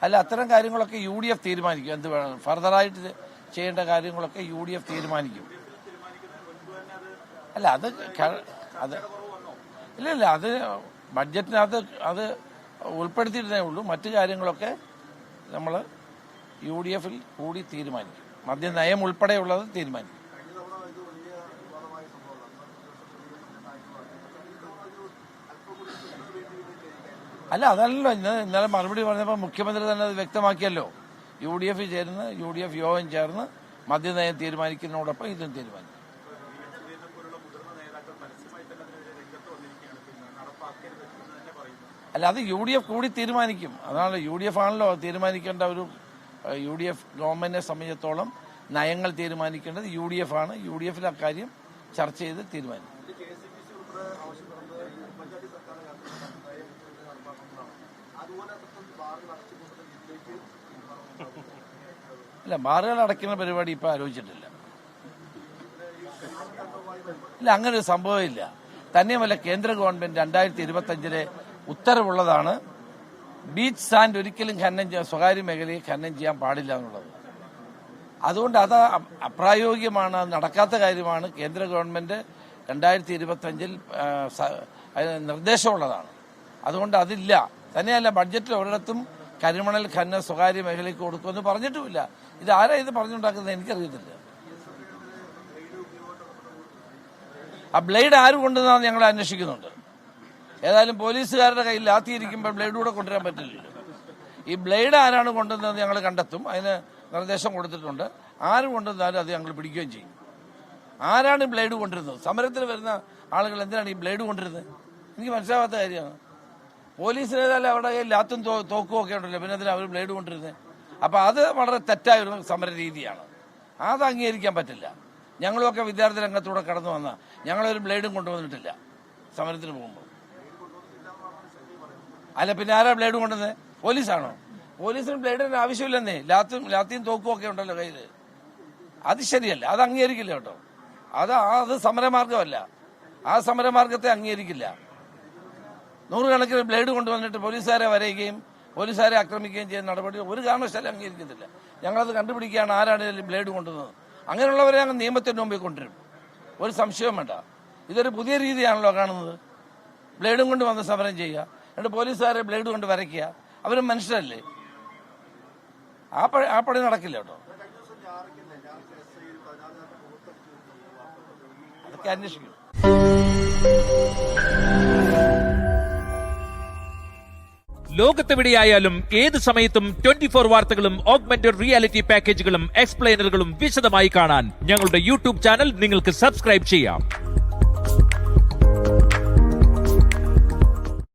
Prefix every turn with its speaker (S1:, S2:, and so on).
S1: അല്ല, അത്തരം കാര്യങ്ങളൊക്കെ UDF തീരുമാനിക്കും. എന്ത് വേണം ഫർദറായിട്ട് ചെയ്യേണ്ട കാര്യങ്ങളൊക്കെ UDF തീരുമാനിക്കും. അല്ല, അത് ഇല്ല അത് ബഡ്ജറ്റിനകത്ത് അത് ഉൾപ്പെടുത്തിയിട്ടേ ഉള്ളൂ. മറ്റു കാര്യങ്ങളൊക്കെ നമ്മൾ UDFൽ കൂടി തീരുമാനിക്കും. മദ്യനയം ഉൾപ്പെടെയുള്ളത് തീരുമാനിക്കും. അല്ല, അതല്ലല്ലോ ഇന്നലെ മറുപടി പറഞ്ഞപ്പോൾ മുഖ്യമന്ത്രി തന്നെ അത് വ്യക്തമാക്കിയല്ലോ. UDF ചേർന്ന് UDF യോഗം ചേർന്ന് മദ്യനയം തീരുമാനിക്കുന്നതോടൊപ്പം ഇതും തീരുമാനിക്കും. അല്ല, അത് UDF കൂടി തീരുമാനിക്കും. അതാണ് UDF ആണല്ലോ തീരുമാനിക്കേണ്ട. ഒരു UDF ഗവൺമെന്റിനെ സംബന്ധിച്ചിടത്തോളം നയങ്ങൾ തീരുമാനിക്കേണ്ടത് UDF ആണ്. UDFൽ അക്കാര്യം ചർച്ച ചെയ്ത് തീരുമാനിക്കും. ഇല്ല, ബാറുകൾ അടയ്ക്കുന്ന പരിപാടി ഇപ്പം ആലോചിച്ചിട്ടില്ല. ഇല്ല, അങ്ങനെ ഒരു സംഭവമില്ല. തന്നെയുമല്ല, കേന്ദ്ര ഗവൺമെന്റ് 2025 ഉത്തരവുള്ളതാണ് ബീച്ച് സാൻഡ് ഒരിക്കലും സ്വകാര്യ മേഖലയിൽ ഖനനം ചെയ്യാൻ പാടില്ല എന്നുള്ളത്. അതുകൊണ്ട് അത് അപ്രായോഗികമാണ്, അത് നടക്കാത്ത കാര്യമാണ്. കേന്ദ്ര ഗവൺമെന്റ് 2025 നിർദ്ദേശമുള്ളതാണ്. അതുകൊണ്ട് അതില്ല. തന്നെയല്ല, ബഡ്ജറ്റിൽ ഒരിടത്തും കരിമണൽ ഖനനം സ്വകാര്യ മേഖലയ്ക്ക് കൊടുക്കുമെന്ന് പറഞ്ഞിട്ടുമില്ല. ഇത് ആരാ ഇത് പറഞ്ഞുണ്ടാക്കുന്നത് എനിക്കറിയത്തില്ല. ആ ബ്ലേഡ് ആര് കൊണ്ടുവന്നാന്ന് ഞങ്ങൾ അന്വേഷിക്കുന്നുണ്ട്. ഏതായാലും പോലീസുകാരുടെ കയ്യിൽ ലാത്തിയിരിക്കുമ്പോൾ ബ്ലേഡ് കൂടെ കൊണ്ടുവരാൻ പറ്റില്ലല്ലോ. ഈ ബ്ലേഡ് ആരാണ് കൊണ്ടുവന്നതെന്ന് ഞങ്ങൾ കണ്ടെത്തും. അതിന് നിർദ്ദേശം കൊടുത്തിട്ടുണ്ട്. ആര് കൊണ്ടുവന്നാലും അത് ഞങ്ങൾ പിടിക്കുകയും ചെയ്യും. ആരാണ് ബ്ലേഡ് കൊണ്ടിരുന്നത്? സമരത്തിന് വരുന്ന ആളുകൾ എന്തിനാണ് ഈ ബ്ലേഡ് കൊണ്ടിരുന്നത്? എനിക്ക് മനസ്സിലാവാത്ത കാര്യമാണ്. പോലീസിന് ഏതായാലും അവരുടെ കയ്യിൽ ലാത്തും തോക്കും ഒക്കെ ഉണ്ടല്ലോ, പിന്നെ അതിന് അവർ ബ്ലേഡ് കൊണ്ടിരുന്നത്. അപ്പം അത് വളരെ തെറ്റായ ഒരു സമര രീതിയാണ്. അത് അംഗീകരിക്കാൻ പറ്റില്ല. ഞങ്ങളുമൊക്കെ വിദ്യാർത്ഥി രംഗത്തൂടെ കടന്നു വന്ന ഞങ്ങളൊരു ബ്ലേഡും കൊണ്ടുവന്നിട്ടില്ല സമരത്തിന് പോകുമ്പോൾ. അല്ല, പിന്നെ ആരാ ബ്ലേഡ് കൊണ്ടുവന്നത്? പോലീസാണോ? പോലീസിന് ബ്ലേഡിന് ആവശ്യമില്ലെന്നേ. ലാത്തിയും തോക്കും ഒക്കെ ഉണ്ടല്ലോ കയ്യിൽ. അത് ശരിയല്ല, അത് അംഗീകരിക്കില്ല കേട്ടോ. അത് സമരമാർഗമല്ല. ആ സമരമാർഗത്തെ അംഗീകരിക്കില്ല. നൂറുകണക്കിന് ബ്ലേഡ് കൊണ്ടുവന്നിട്ട് പോലീസുകാരെ വരയുകയും പോലീസുകാരെ ആക്രമിക്കുകയും ചെയ്യുന്ന നടപടി ഒരു കാരണവശാലും അംഗീകരിക്കുന്നില്ല. ഞങ്ങളത് കണ്ടുപിടിക്കുകയാണ് ആരാണ് ബ്ലേഡ് കൊണ്ടുവന്നത്. അങ്ങനെയുള്ളവരെ ഞങ്ങൾ നിയമത്തിന്റെ മുമ്പിൽ കൊണ്ടുവരും. ഒരു സംശയവും വേണ്ട. ഇതൊരു പുതിയ രീതിയാണല്ലോ കാണുന്നത്. ബ്ലേഡും കൊണ്ട് വന്ന് സമരം ചെയ്യുക, എന്നിട്ട് പോലീസുകാരെ ബ്ലേഡ് കൊണ്ട് വരയ്ക്കുക. അവരും മനുഷ്യരല്ലേ. ആ പണി നടക്കില്ല കേട്ടോ. അതൊക്കെ അന്വേഷിക്കും.
S2: ലോകത്തെവിടെയായാലും ഏത് സമയത്തും 24 വാർത്തകളും ഓഗ്മെന്റഡ് റിയാലിറ്റി പാക്കേജുകളും എക്സ്പ്ലെയിനറുകളും വിശദമായി കാണാൻ ഞങ്ങളുടെ YouTube ചാനൽ നിങ്ങൾക്ക് സബ്സ്ക്രൈബ് ചെയ്യാം.